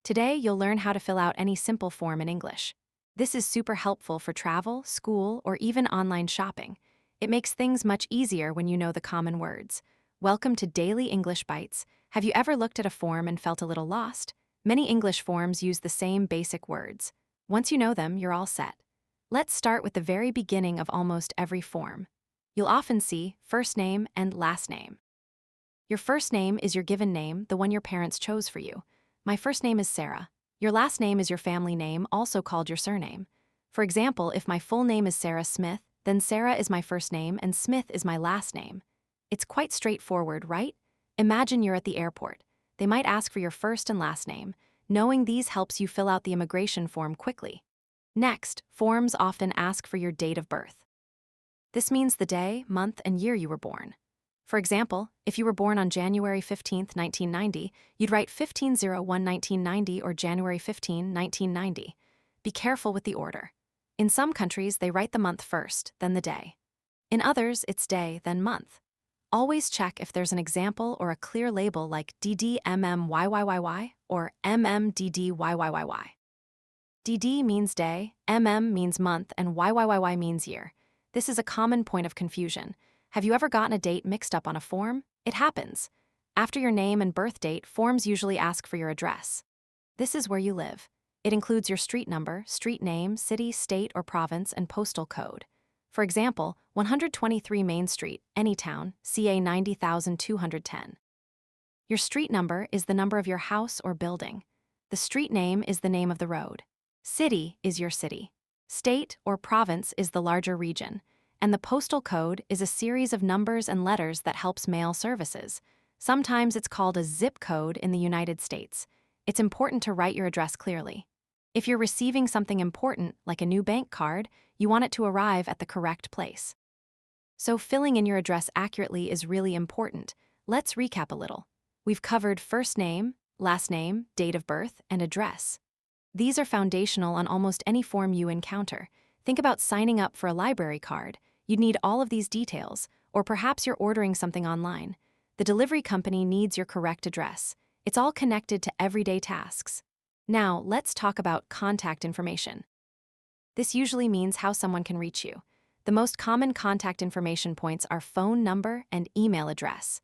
Today, you'll learn how to fill out any simple form in English. This is super helpful for travel, school, or even online shopping. It makes things much easier when you know the common words. Welcome to Daily English Bites. Have you ever looked at a form and felt a little lost? Many English forms use the same basic words. Once you know them, you're all set. Let's start with the very beginning of almost every form. You'll often see first name and last name. Your first name is your given name, the one your parents chose for you. My first name is Sarah. Your last name is your family name, also called your surname. For example, if my full name is Sarah Smith, then Sarah is my first name and Smith is my last name. It's quite straightforward, right? Imagine you're at the airport. They might ask for your first and last name. Knowing these helps you fill out the immigration form quickly. Next, forms often ask for your date of birth. This means the day, month, and year you were born. For example, if you were born on January 15, 1990, you'd write 15/01/1990 or January 15, 1990. Be careful with the order. In some countries, they write the month first, then the day. In others, it's day, then month. Always check if there's an example or a clear label like DDMMYYYY or MMDDYYYY. DD means day, MM means month, and YYYY means year. This is a common point of confusion. Have you ever gotten a date mixed up on a form? It happens. After your name and birth date, forms usually ask for your address. This is where you live. It includes your street number, street name, city, state, or province, and postal code. For example, 123 Main Street, Anytown, CA 90210. Your street number is the number of your house or building. The street name is the name of the road. City is your city. State or province is the larger region. And the postal code is a series of numbers and letters that helps mail services. Sometimes it's called a zip code in the United States. It's important to write your address clearly. If you're receiving something important, like a new bank card, you want it to arrive at the correct place. So filling in your address accurately is really important. Let's recap a little. We've covered first name, last name, date of birth, and address. These are foundational on almost any form you encounter. Think about signing up for a library card. You'd need all of these details, or perhaps you're ordering something online. The delivery company needs your correct address. It's all connected to everyday tasks. Now, let's talk about contact information. This usually means how someone can reach you. The most common contact information points are phone number and email address.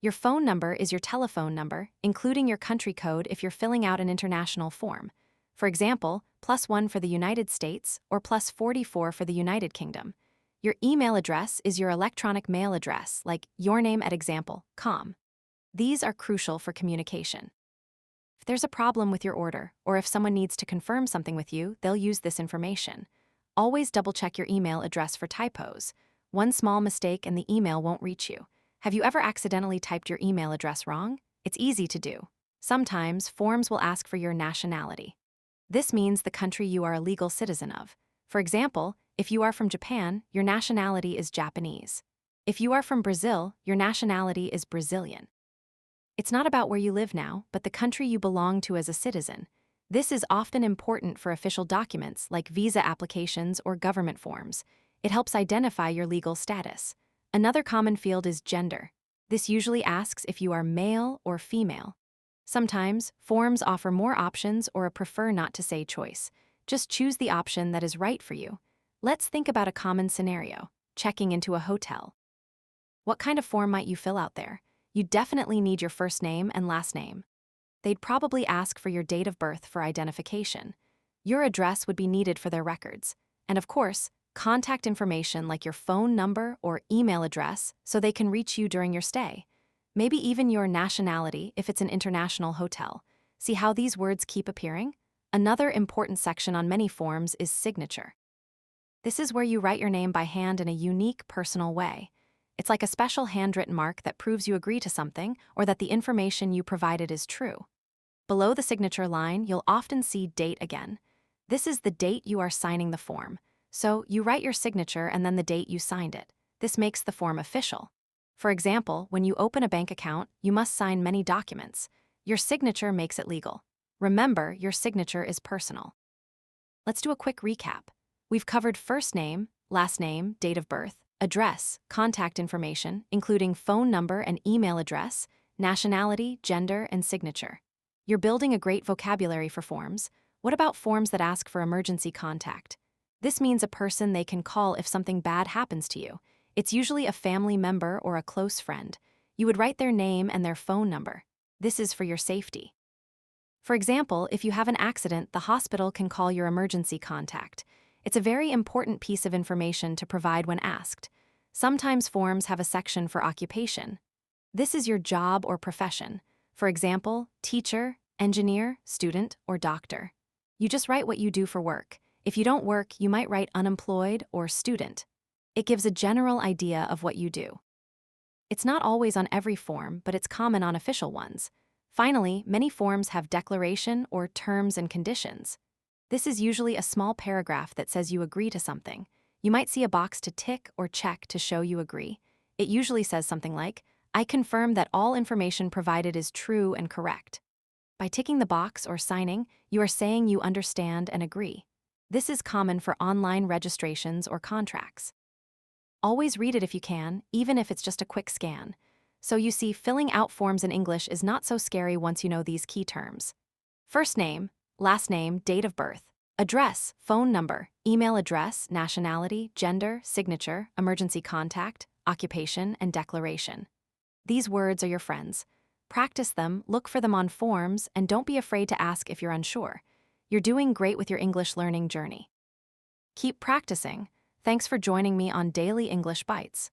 Your phone number is your telephone number, including your country code if you're filling out an international form. For example, +1 for the United States or +44 for the United Kingdom. Your email address is your electronic mail address, like yourname@example.com. These are crucial for communication. If there's a problem with your order, or if someone needs to confirm something with you, they'll use this information. Always double-check your email address for typos. One small mistake and the email won't reach you. Have you ever accidentally typed your email address wrong? It's easy to do. Sometimes, forms will ask for your nationality. This means the country you are a legal citizen of. For example, if you are from Japan, your nationality is Japanese. If you are from Brazil, your nationality is Brazilian. It's not about where you live now, but the country you belong to as a citizen. This is often important for official documents like visa applications or government forms. It helps identify your legal status. Another common field is gender. This usually asks if you are male or female. Sometimes, forms offer more options or a prefer not to say choice. Just choose the option that is right for you. Let's think about a common scenario, checking into a hotel. What kind of form might you fill out there? You definitely need your first name and last name. They'd probably ask for your date of birth for identification. Your address would be needed for their records. And of course, contact information like your phone number or email address so they can reach you during your stay. Maybe even your nationality if it's an international hotel. See how these words keep appearing? Another important section on many forms is signature. This is where you write your name by hand in a unique, personal way. It's like a special handwritten mark that proves you agree to something or that the information you provided is true. Below the signature line, you'll often see date again. This is the date you are signing the form. So you write your signature and then the date you signed it. This makes the form official. For example, when you open a bank account, you must sign many documents. Your signature makes it legal. Remember, your signature is personal. Let's do a quick recap. We've covered first name, last name, date of birth, address, contact information, including phone number and email address, nationality, gender, and signature. You're building a great vocabulary for forms. What about forms that ask for emergency contact? This means a person they can call if something bad happens to you. It's usually a family member or a close friend. You would write their name and their phone number. This is for your safety. For example, if you have an accident, the hospital can call your emergency contact. It's a very important piece of information to provide when asked. Sometimes forms have a section for occupation. This is your job or profession. For example, teacher, engineer, student, or doctor. You just write what you do for work. If you don't work, you might write unemployed or student. It gives a general idea of what you do. It's not always on every form, but it's common on official ones. Finally, many forms have declaration or terms and conditions. This is usually a small paragraph that says you agree to something. You might see a box to tick or check to show you agree. It usually says something like, "I confirm that all information provided is true and correct." By ticking the box or signing, you are saying you understand and agree. This is common for online registrations or contracts. Always read it if you can, even if it's just a quick scan. So you see, filling out forms in English is not so scary once you know these key terms. First name, last name, date of birth, address, phone number, email address, nationality, gender, signature, emergency contact, occupation, and declaration. These words are your friends. Practice them, look for them on forms, and don't be afraid to ask if you're unsure. You're doing great with your English learning journey. Keep practicing. Thanks for joining me on Daily English Bites.